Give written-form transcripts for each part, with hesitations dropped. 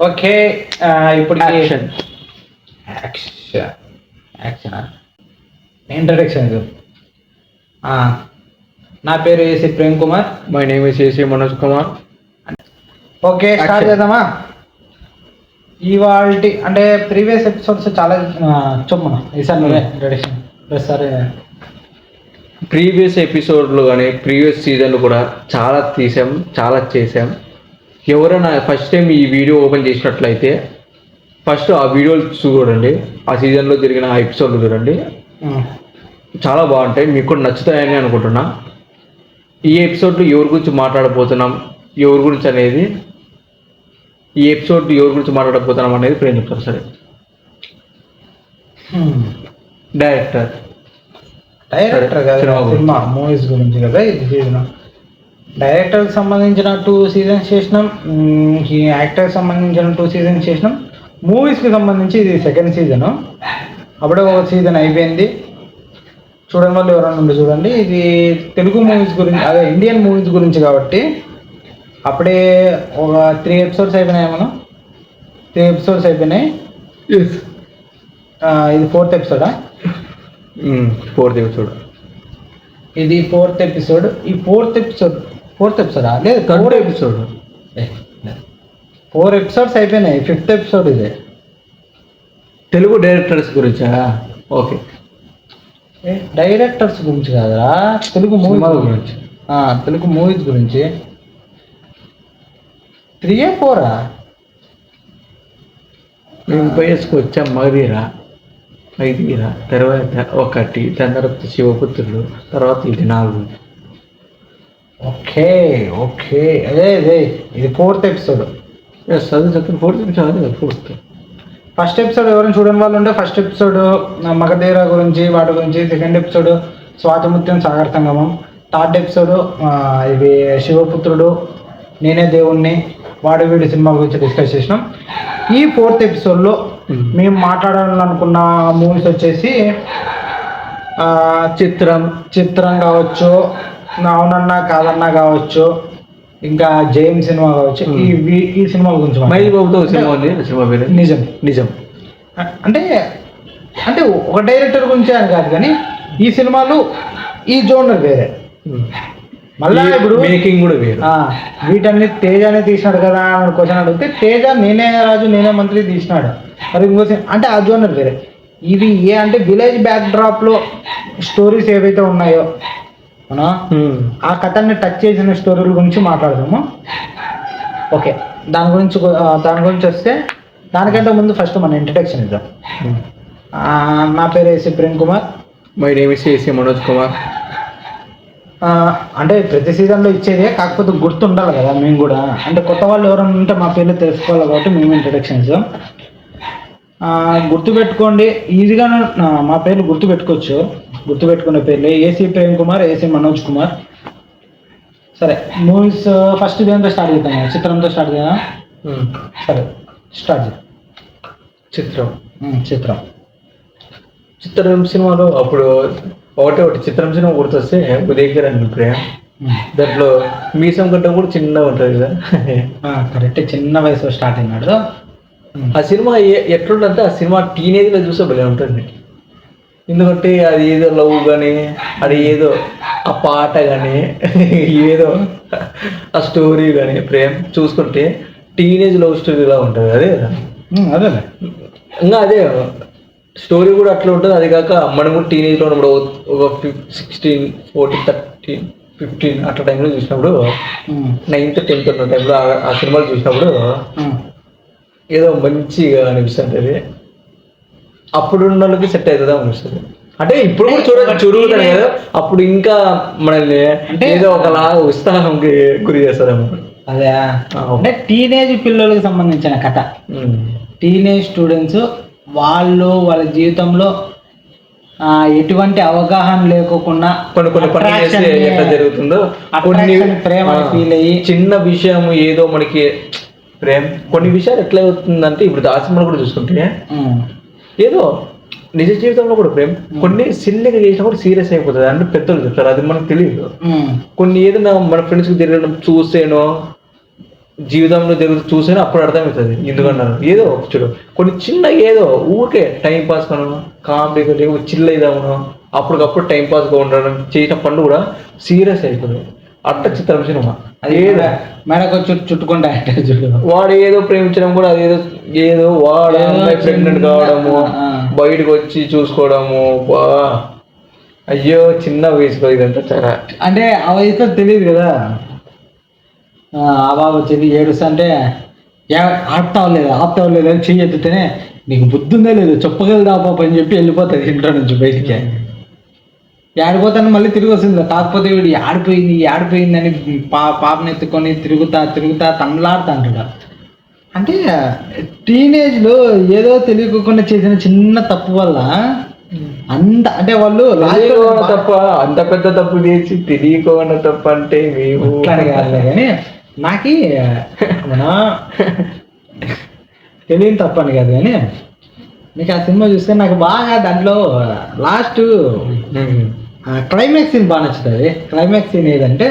Okay. ఇప్పుడు action. Action introduction ఇది. నా పేరు AC Prem Kumar. My name is AC Manoj Kumar. Okay, start చేద్దామా? ఇవాళ అంటే ప్రీవియస్ ఎపిసోడ్స్ చాలా చెప్పమా ఈసారి నువ్వే ఇంట్రడక్షన్. సరే, ప్రీవియస్ ఎపిసోడ్లు కానీ ప్రీవియస్ సీజన్లు కూడా చాలా తీసాం, చాలా చేసాం. ఎవరైనా ఫస్ట్ టైం ఈ వీడియో ఓపెన్ చేసినట్లయితే ఫస్ట్ ఆ వీడియోలు చూడండి, ఆ సీజన్లో జరిగిన ఆ ఎపిసోడ్లు చూడండి, చాలా బాగుంటాయి, మీకు కూడా నచ్చుతాయని అనుకుంటున్నా. ఈ ఎపిసోడ్లో ఎవరి గురించి మాట్లాడబోతున్నాం, ఎవరి గురించి అనేది ఈ ఎపిసోడ్ ఎవరి గురించి మాట్లాడబోతున్నాం అనేది ప్రేమ్ చెప్తారు. సరే, డైరెక్టర్ కదా, సినిమా మూవీస్ గురించి కదా ఇది సీజన్. డైరెక్టర్కి సంబంధించిన 2 సీజన్స్ చేసినాం, ఈ యాక్టర్కి సంబంధించిన 2 సీజన్స్ చేసినాం. మూవీస్కి సంబంధించి ఇది 2nd సీజను. అప్పుడే ఒక సీజన్ అయిపోయింది. చూడని వాళ్ళు ఎవరైనా ఉండి చూడండి. ఇది తెలుగు మూవీస్ గురించి, అదే ఇండియన్ మూవీస్ గురించి కాబట్టి అప్పుడే ఒక 3 ఎపిసోడ్స్ అయిపోయినాయి. మనం 3 ఎపిసోడ్స్ అయిపోయినాయి. ఇది 4th ఎపిసోడా? 4th episode. ఇది 4th ఎపిసోడ్. ఈ 4th ఎపిసోడా? లేదు, 3rd ఎపిసోడ్. 4 ఎపిసోడ్స్ అయిపోయినాయి. 5th ఎపిసోడ్ ఇది. తెలుగు డైరెక్టర్స్ గురించా? ఓకే, డైరెక్టర్స్ గురించి కాదురా, తెలుగు మూవీస్ గురించి. తెలుగు మూవీస్ గురించి 3 4 మేము వయసుకు వచ్చాం. మగధీరా, 5 తర్వాత 1, దాని తర్వాత శివపుత్రులు, తర్వాత ఇది 4. ఓకే ఓకే, అదే ఇది 4th ఎపిసోడ్. చదువు 4th episode. 4th first episode ఎవరైనా చూడని వాళ్ళు ఉంటే ఫస్ట్ ఎపిసోడ్ మగధీర గురించి, వాటి గురించి. 2nd ఎపిసోడ్ స్వాతిముత్యం సాగర సంగమం. 3rd ఎపిసోడ్ ఇది శివపుత్రుడు, నేనే దేవుణ్ణి, వాడు వీడి సినిమా గురించి డిస్కస్ చేసినాం. ఈ 4th ఎపిసోడ్లో మేము మాట్లాడాలనుకున్న మూవీస్ వచ్చేసి చిత్రం కావచ్చు, అవునన్నా కాదన్నా కావచ్చు, ఇంకా జేమ్ సినిమా కావచ్చు. ఈ సినిమాల గురించి మహేష్ బాబుతో సినిమా ఉంది, సినిమా పేరు నిజం. అంటే ఒక డైరెక్టర్ గురించి అని కాదు, కానీ ఈ సినిమాలు ఈ జోనర్ వేరే. మళ్ళీ ఇప్పుడు మేకింగ్ కూడా వేరే. వీటన్ని తేజానే తీసినాడు కదా అని క్వశ్చన్ అడిగితే, తేజ నేనే రాజు నేనే మంత్రి తీసినాడు. మరి ఇంకో అంటే ఆ జోనర్ వేరే. ఇవి అంటే విలేజ్ బ్యాక్ డ్రాప్ లో స్టోరీస్ ఏవైతే ఉన్నాయో మనం ఆ కథని టచ్ చేసిన స్టోరీల గురించి మాట్లాడదాము. ఓకే, దాని గురించి వస్తే దానికంటే ముందు ఫస్ట్ మన ఇంట్రడక్షన్ ఇద్దాం. నా పేరు AC Prem Kumar. My name is AC Manoj Kumar. అంటే ప్రతి సీజన్లో ఇచ్చేదే, కాకపోతే గుర్తుండాలి కదా మేము కూడా. అంటే కొత్త వాళ్ళు ఎవరైనా ఉంటే మా పేర్లు తెలుసుకోవాలి కాబట్టి మేము ఇంట్రడక్షన్ ఇద్దాం. గుర్తుపెట్టుకోండి, ఈజీగా మా పేర్లు గుర్తుపెట్టుకోవచ్చు. గుర్తుపెట్టుకునే పేర్లు ఏసీ ప్రేమ్ కుమార్, ఏసీ మనోజ్ కుమార్. సరే, మూవీస్ ఫస్ట్ దేంతో స్టార్ట్ చేద్దాం? చిత్రంతో స్టార్ట్ చేద్దాం. సరే, స్టార్ట్ చేద్దాం. చిత్రం సినిమాలో అప్పుడు ఒకటి చిత్రం సినిమా గుర్తొస్తే ఉదయగిరి అని ప్రేమ్. దాంట్లో మీసం గడ్డ కూడా చిన్నగా ఉంటుంది కదా. కరెక్ట్, చిన్న వయసులో స్టార్ట్ అయినాడు. ఆ సినిమా ఎట్లుంటే ఆ సినిమా టీనేజ్లో చూస్తే భలే ఉంటుంది. ఎందుకంటే అది ఏదో లవ్ కానీ, అది ఏదో ఆ పాట కానీ, ఏదో ఆ స్టోరీ కానీ ప్రేమ్ చూసుకుంటే టీనేజ్ లవ్ స్టోరీలా ఉంటుంది. అదే ఇంకా అదే స్టోరీ కూడా అట్లా ఉంటుంది. అది కాక మనం కూడా టీనేజ్లో ఉన్నప్పుడు ఒక 16, 14, 13, 15 అట్లా టైంలో చూసినప్పుడు, 9th, 10th ఉన్న టైంలో ఆ సినిమాలు చూసినప్పుడు ఏదో మంచిగా అనిపిస్తుంటుంది. అప్పుడు ఉన్న వాళ్ళకి సెట్ అవుతుందా అనిపిస్తుంది. అంటే ఇప్పుడు కూడా చూడగలుగుతాను కదా, అప్పుడు ఇంకా మనల్ని ఏదో ఒకలాగా ఉత్సాహంకి గురి చేస్తారేమో. అదే అంటే టీనేజ్ పిల్లలకు సంబంధించిన కథ. టీనేజ్ స్టూడెంట్స్ వాళ్ళ జీవితంలో ఎటువంటి అవగాహన లేకోకుండా కొన్ని పనులు ఎట్లా జరుగుతుందో, ప్రేమ ఫీల్ అయ్యి చిన్న విషయం ఏదో మనకి ప్రేమ, కొన్ని విషయాలు ఎట్లా అవుతుందంటే ఇప్పుడు దాసిమలు కూడా చూసుకుంటే ఏదో నిజ జీవితంలో కూడా ప్రేమ కొన్ని సిల్లిగా చేసినా కూడా సీరియస్ అయిపోతుంది. అంటే పెద్దలు చెప్తారు, అది మనకు తెలియదు. కొన్ని ఏదైనా మన ఫ్రెండ్స్కి తిరగడం చూస్తేనో జీవితంలో జరుగుతూ చూసినా అప్పుడు అర్థమవుతుంది ఎందుకన్నారు. ఏదో చూడు కొన్ని చిన్న ఏదో ఊరికే టైం పాస్ కను కామెడీ లేకపోతే చిల్ అయిదామను అప్పటికప్పుడు టైం పాస్గా ఉండడం చేసిన పనులు కూడా సీరియస్ అయిపోతుంది. అట్ట చిత్రం సినిమా అది ఏదో మెడకు చుట్టుకుంటా చూడు వాడు ఏదో ప్రేమించడం కూడా అదేదో ఏదో వాడు ప్రెగ్నెంట్ కావడము బయటకు వచ్చి చూసుకోవడము బా అయ్యో చిన్న వయసులో ఇదంతా చాలా అంటే ఆ వయసులో తెలియదు కదా. ఆ బాబు వచ్చింది ఏడుస్తా అంటే ఆపుతావు లేదా అని చెయ్యి ఎత్తితేనే నీకు బుద్ధి ఉందా లేదు చెప్పగలదా పాప అని చెప్పి వెళ్ళిపోతుంది ఇంట్లో నుంచి బయటికి. ఆడిపోతాను మళ్ళీ తిరిగి వస్తుంది. కాకపోతే వీడు ఆడిపోయింది అని పాపని ఎత్తుకొని తిరుగుతా తనలాడుతా అంటాడు. అంటే టీనేజ్లో ఏదో తెలియకుండా చేసిన చిన్న తప్పు వల్ల అంత అంటే వాళ్ళు తప్ప అంత పెద్ద తప్పు చేసి తెలియకుండా తప్ప అంటే మేము కాదులే కానీ నాకు తెలియని తప్పని కాదు కానీ మీకు ఆ సినిమా చూస్తే నాకు బాగా దాంట్లో లాస్ట్ క్లైమాక్స్ సీన్ బాగా నచ్చుతుంది. క్లైమాక్స్ సీన్ ఏదంటే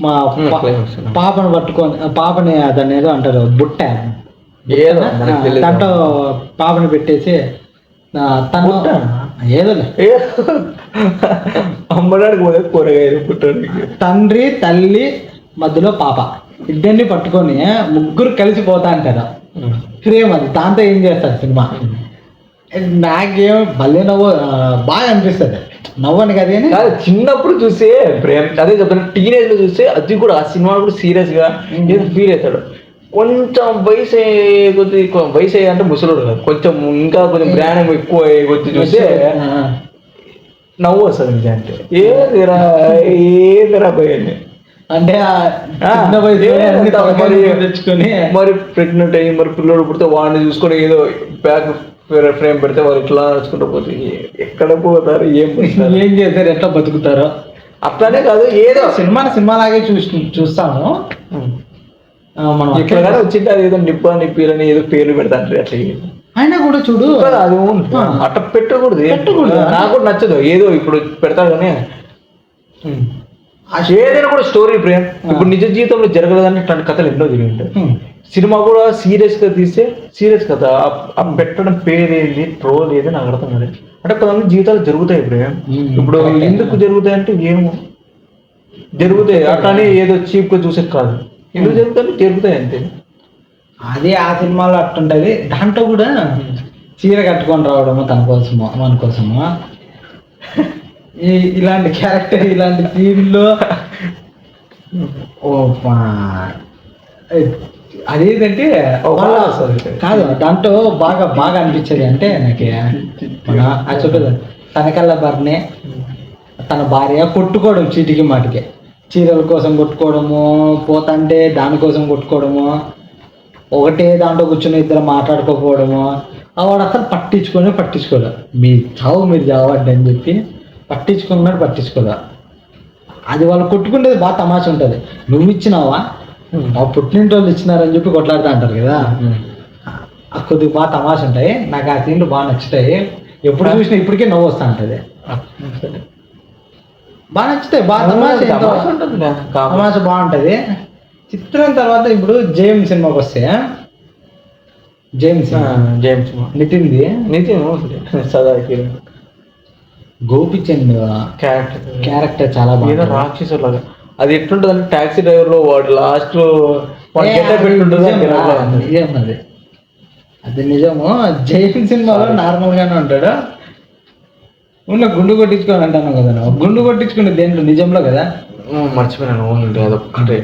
మా పాపను పాపని దాన్ని ఏదో అంటారు బుట్ట దాంట్లో పాపని పెట్టేసి తను ఏదో అమ్మడానికి పోతే కూరగాయలు పుట్టడానికి తండ్రి తల్లి మధ్యలో పాప ఇద్దరిని పట్టుకొని ముగ్గురు కలిసి పోతా అంటారు. ఫ్రేమ్ అది దాంతో ఏం చేస్తారు సినిమా. నాకేం భలే నవ్వు బాగా అనిపిస్తుంది. నవ్వని కదా కాదు చిన్నప్పుడు చూస్తే ప్రేమ్ అదే చెప్తాను టీనేజ్ లో చూస్తే అది కూడా ఆ సినిమా కూడా సీరియస్ గా ఏదో ఫీల్ అవుతాడు. కొంచెం వయసు అంటే ముసలుడు కాదు కొంచెం ఇంకా కొంచెం జ్ఞానం ఎక్కువ కొద్ది చూస్తే నవ్వు వస్తుంది నిజంటే ఏదిరా పోయింది అంటే తెచ్చుకొని మరి ప్రెగ్నెంట్ అయ్యి మరి పిల్లడు పుడితే వాడిని చూసుకొని ఏదో బ్యాక్ ఫ్రేమ్ పెడితే వాళ్ళు ఇట్లా నడుచుకుంటూ పోతే ఎక్కడ పోతారు ఏం చేస్తారు ఎట్లా బతుకుతారో అట్లానే కాదు ఏదో సినిమాలాగే చూస్తాము మనం ఇక్కడ కానీ వచ్చింటే అది ఏదో నిప్పిలని ఏదో పేర్లు పెడతాంటారు అట్లా అయినా కూడా చూడు అది అట్ట పెట్టకూడదు నాకు కూడా నచ్చదు ఏదో ఇప్పుడు పెడతారు కానీ ఏదైనా కూడా స్టోరీ ప్రేమ్ ఇప్పుడు నిజ జీవితంలో జరగలేదని ఇట్లాంటి కథలు ఎన్నో జరిగి ఉంటాయి. సినిమా కూడా సీరియస్ గా తీస్తే సీరియస్ కథ ఆ పెట్టడం పేరేది ట్రోల్ ఏది నాకు అర్థం కాదు. అంటే కొంతమంది జీవితాలు జరుగుతాయి ప్రేమ్. ఇప్పుడు ఎందుకు జరుగుతాయి అంటే ఏమో జరుగుతాయి అట్లానే ఏదో చీప్ గా చూసేది కాదు. ఎందుకు జరుగుతాయి అంతే. అదే ఆ సినిమాలో అట్టుంటది. దాంట్లో కూడా చీర కట్టుకొని రావడము తన కోసము మన కోసము ఇలాంటి క్యారెక్టర్ ఇలాంటి సీన్లో అదేంటంటే కాదు దాంట్లో బాగా అనిపించేది అంటే నాకు చెప్పేది తనకల్లా బర్నే తన భార్య కొట్టుకోవడం చీటికి మాటికి చీరల కోసం కొట్టుకోవడము పోతంటే దానికోసం కొట్టుకోవడము ఒకటే దాంట్లో కూర్చొని ఇద్దరు మాట్లాడుకోకపోవడము వాడు అసలు పట్టించుకోడు మీ చావు మీరు చావండి అని చెప్పి పట్టించుకోదా. అది వాళ్ళు కొట్టుకుంటేది బాగా తమాషా ఉంటుంది. నువ్వు ఇచ్చినావా మా పుట్టింటి వాళ్ళు ఇచ్చినారని చెప్పి కొట్లాడుతూ అంటారు కదా. కొద్దిగా బాగా తమాషా ఉంటాయి. నాకు ఆ సీన్లు బాగా నచ్చుతాయి. ఎప్పుడు చూసినా ఇప్పటికే నవ్వు వస్తూ ఉంటుంది. బాగా నచ్చుతాయి. బాగా తమాషా బాగుంటుంది. చిత్రం తర్వాత ఇప్పుడు జేమ్ సినిమాకి వస్తే జేమ్స్ నితిన్ది సదా గోపిచంద్ క్యారెక్టర్ చాలా బాగా రాక్షసులాగా అది ఎట్లుంటుంది అంటే టాక్సీ డ్రైవర్ లో వాడు లాస్ట్ లో అది నిజము. జైన్ సినిమాలో నార్మల్ గానే ఉంటాడు. ఉన్న గుండు కొట్టించుకొని అంటాను కదా గుండు కొట్టించుకునే దేంట్లో నిజంలో కదా మర్చిపోయినాను. అదొక్కటే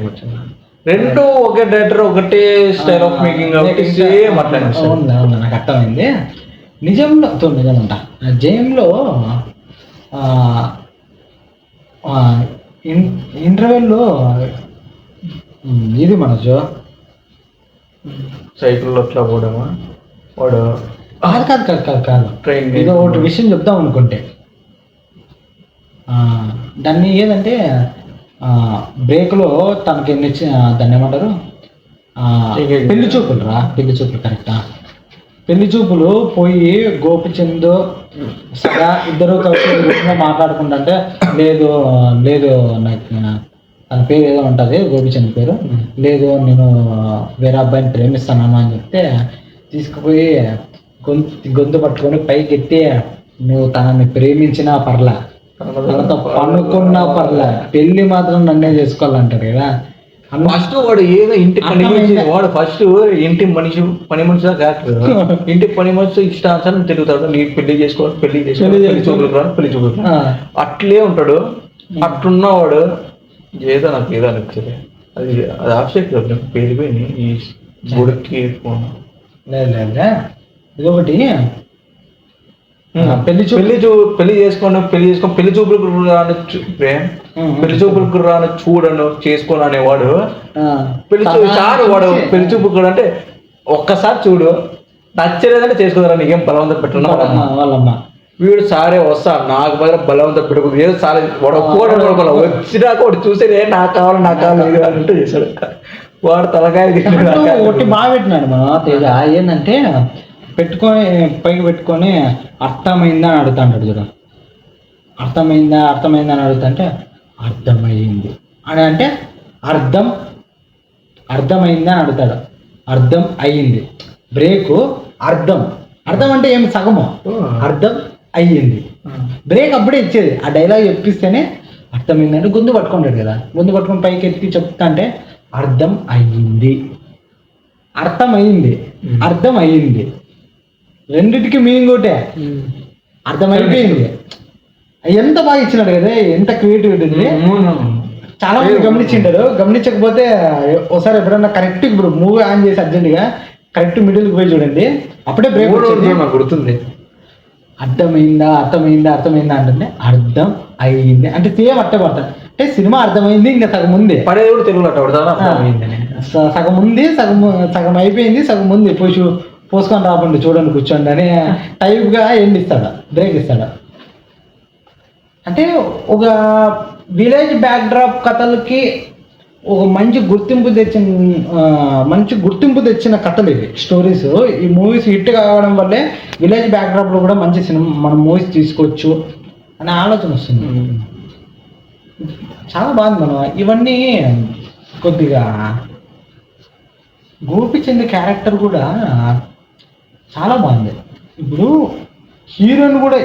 రెండు ఒకే డైరెక్టర్ ఒకటే స్టైల్ ఆఫ్ మేకింగ్ నాకు అర్థమైంది. నిజంలో నిజమంట జైన్లో ఇంటర్వెల్లో ఇది మనసు సైకిల్లో అట్లా పోవడమా వాడు కాదు ట్రైన్ ఏదో ఒకటి విషయం చెప్దాం అనుకుంటే దాన్ని ఏదంటే బ్రేక్లో తనకి దాన్ని ఏమంటారు పెళ్లి చూపులు కరెక్టా. పెళ్లి చూపులు పోయి గోపిచంద్ సదా ఇద్దరు కలిసి మాట్లాడుకుంటుంటే లేదు నాకు తన పేరు ఏదో ఉంటుంది గోపిచంద్ పేరు. లేదు నేను వేరే అబ్బాయిని ప్రేమిస్తాను అని చెప్తే తీసుకుపోయి గొంతు పట్టుకొని పైకి ఎత్తి నువ్వు తనని ప్రేమించినా పర్లా, తనతో పనుకున్నా పర్లా, పెళ్లి మాత్రం నన్నే చేసుకోవాలంటారు కదా. ఫస్ట్ వాడు ఏదో ఇంటి పని మనిషి, వాడు ఫస్ట్ ఇంటి మనిషి పని మనిషి క్యారెక్టర్. ఇంటి పని మనిషి ఇష్టానుసారం తిరుగుతాడు. నీ పెళ్లి చేసుకోవాలి, పెళ్లి చూపులకు రాను, పెళ్లి చూపులకు అట్లే ఉంటాడు. అట్లున్నవాడు ఏదో నాకు ఏదో అనిపించదు. అది అది ఆబ్జెక్ట్ పేలిపోయి ఈ గుడికి లేదా ఇదొకటి పెళ్లి చేసుకొని పెళ్లి చూపులకు రాను పెళ్లి చూపులకు రాను చూడను చేసుకోను అనేవాడు వాడు పెళ్లి చూపులు అంటే ఒక్కసారి చూడు నచ్చలేదంటే చేసుకోదారా, నీకేం బలవంతం పెట్టను వాళ్ళమ్మ. వీడు సారే వస్తా నాకు బదులు బలవంతం పెట్టుకుంది ఏదో సారే వాడు ఒప్పుకోవడం వచ్చినాక వాడు చూసేది నాకు కావాలి అంటూ చేశాడు. వాడు తలకాయ ఒకటి బాగా పెట్టినాడు మన తేజ. ఏంటంటే పెట్టుకొని పైకి పెట్టుకొని అర్థమైందా అని అడుగుతాడు చూడ. అర్థమైందా అని అడుగుతుంటే అర్థమైంది అని అంటే అర్థమైందా అని అడుగుతాడు. అర్థం అయ్యింది. బ్రేకు అర్థం అంటే ఏమి సగము అర్థం అయ్యింది. బ్రేక్ అప్పుడే ఇచ్చేది. ఆ డైలాగ్ చెప్పిస్తేనే అర్థమైందంటే గొంతు పట్టుకుంటాడు కదా. గొంతు పట్టుకొని పైకి ఎత్తి చెప్తా అంటే అర్థం అయ్యింది, అర్థం అయ్యింది రెండిటికి మీనింగ్ ఒకటే. అర్థమైపోయింది. ఎంత బాగా ఇచ్చినాడు కదా, ఎంత క్రియేటివిటీ ఉంది. చాలా మంది గమనించింటారు. గమనించకపోతే ఒకసారి ఎప్పుడన్నా కరెక్ట్ ఇప్పుడు మూవీ ఆన్ చేసి అర్జెంట్గా కరెక్ట్ మిడిల్కి పోయి చూడండి, అప్పుడే బ్రేక్ నాకు గుర్తుంది. అర్థమైందా అంటే అర్థం అయ్యింది అంటే సేమ్ అట్టే పడతాడు. అంటే సినిమా అర్థమైంది, ఇంకా సగం ఉంది పడేది కూడా తెలుగులో సగం ఉంది, సగం అయిపోయింది, సగం ఉంది పోసుకొని రాబండి చూడండి కూర్చోండి అని టైప్గా ఎండ్ ఇస్తాడు, బ్రేక్ ఇస్తాడు. అంటే ఒక విలేజ్ బ్యాక్డ్రాప్ కథలకి ఒక మంచి గుర్తింపు తెచ్చిన కథలు ఇవి, స్టోరీస్. ఈ మూవీస్ హిట్ కావడం వల్లే విలేజ్ బ్యాక్డ్రాప్లో కూడా మంచి సినిమా మనం మూవీస్ తీసుకోవచ్చు అనే ఆలోచన వస్తుంది. చాలా బాగుంది. మనం ఇవన్నీ కొద్దిగా గోపిచంద్ క్యారెక్టర్ కూడా చాలా బాగుంది. ఇప్పుడు హీరోయిన్ కూడా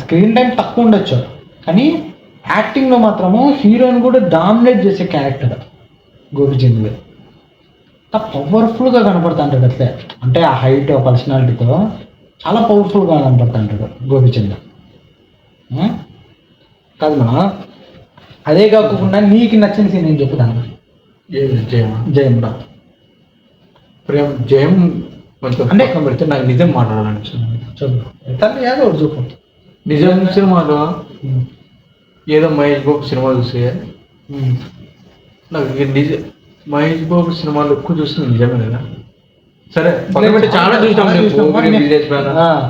స్క్రీన్ టైం తక్కువ ఉండొచ్చు, కానీ యాక్టింగ్లో మాత్రము హీరోయిన్ కూడా డామినేట్ చేసే క్యారెక్టర్ గోపిచంద్. పవర్ఫుల్గా కనపడుతుంటాడు అట్లే. అంటే ఆ హైట్ పర్సనాలిటీతో చాలా పవర్ఫుల్గా కనపడుతుంటాడు గోపిచంద్ కాదు మన. అదే కాకుండా నీకు నచ్చిన సీన్ నేను చెప్పుతాను. జయంలో జయం కొంచెం అంటే పెడితే నాకు నిజం మాట్లాడాలని చెప్పు. ఏదో ఒకటి చెప్పు. నిజం సినిమాలో ఏదో మహేష్ బాబు సినిమా చూసి నాకు మహేష్ బాబు సినిమాలు ఎక్కువ చూస్తుంది నిజమే కదా. సరే చాలా చూసినాం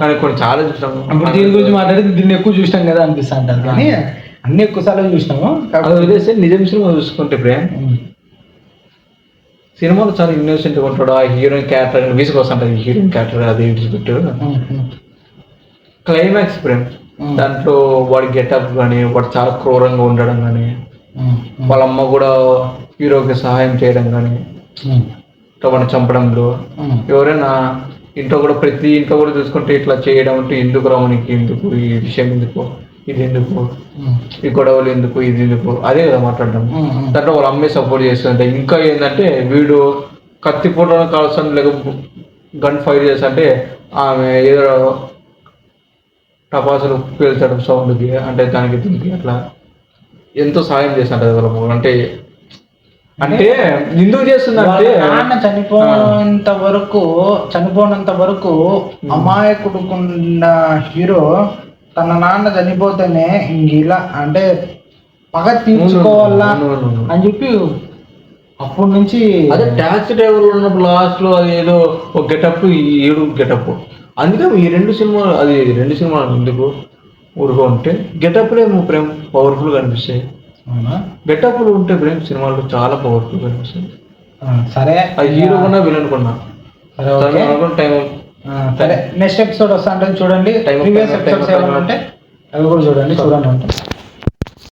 కానీ కొన్ని చాలా చూసినాము. ఇప్పుడు దీని గురించి మాట్లాడితే దీన్ని ఎక్కువ చూసినాం కదా అనిపిస్తా అంటారు, కానీ అన్ని ఎక్కువ సార్లు చూసినాము. అది వదిలేస్తే నిజం సినిమా చూసుకుంటే ప్రేమ్ సినిమాలో చాలా ఇన్నోసెంట్గా ఉంటాడు. ఆ హీరోయిన్ క్యారెక్టర్ వీసుకొస్తుంటుంది. హీరోయిన్ క్యారెక్టర్ అది విడిచిపెట్టు క్లైమాక్స్ ప్రేమ్ దాంట్లో వాడి గెటప్ కానీ వాడు చాలా క్రూరంగా ఉండడం కానీ వాళ్ళ అమ్మ కూడా హీరోకి సహాయం చేయడం కానీ వాడిని చంపడంలో ఎవరైనా ఇంట్లో కూడా ప్రతి ఇంట్లో కూడా చూసుకుంటే ఇట్లా చేయడం అంటే ఎందుకు రావడానికి, ఎందుకు ఈ విషయం, ఎందుకు ఇది, ఎందుకు ఈ గొడవలు, ఎందుకు ఇది, ఎందుకు అదే కదా మాట్లాడడం. దాంట్లో వాళ్ళ అమ్మే సపోర్ట్ చేస్తుంటే ఇంకా ఏంటంటే వీడు కత్తిపోవడం కావాల్సిన లేక గన్ ఫైర్ చేస్తుంటే ఆమె ఏదో టపాసులు పేల్చడం సౌండ్కి అంటే దానికి దీనికి అట్లా ఎంతో సాయం చేస్తుంటది వాళ్ళ. అంటే ఎందుకు చేస్తుందంటే నాన్న చనిపోయినంత వరకు అమాయకుడుకున్న హీరో తన నాన్న చనిపోతేనే ఇలా అంటే పగ తీర్చుకోవాలా అని చెప్పి అప్పటి నుంచి అదే ట్యాక్సీ డ్రైవర్ ఉన్నప్పుడు లాస్ట్ లో అది ఏదో ఒక గెటప్, ఏడు గెటప్. అందుకే ఈ రెండు సినిమాలు ఎందుకు ఊరుగా ఉంటే గెటప్లే ప్రేమ్ పవర్ఫుల్గా అనిపిస్తాయి. గెటప్లు ఉంటే ప్రేమ్ సినిమాలు చాలా పవర్ఫుల్గా అనిపిస్తాయి. సరే అది హీరో కొన్నా విలన్ కొన్నా టైం. సరే నెక్స్ట్ ఎపిసోడ్ వస్తా అంటే చూడండి. ప్రీవియస్ ఎపిసోడ్స్ ఏమైనా ఉంటే అవి కూడా చూడండి.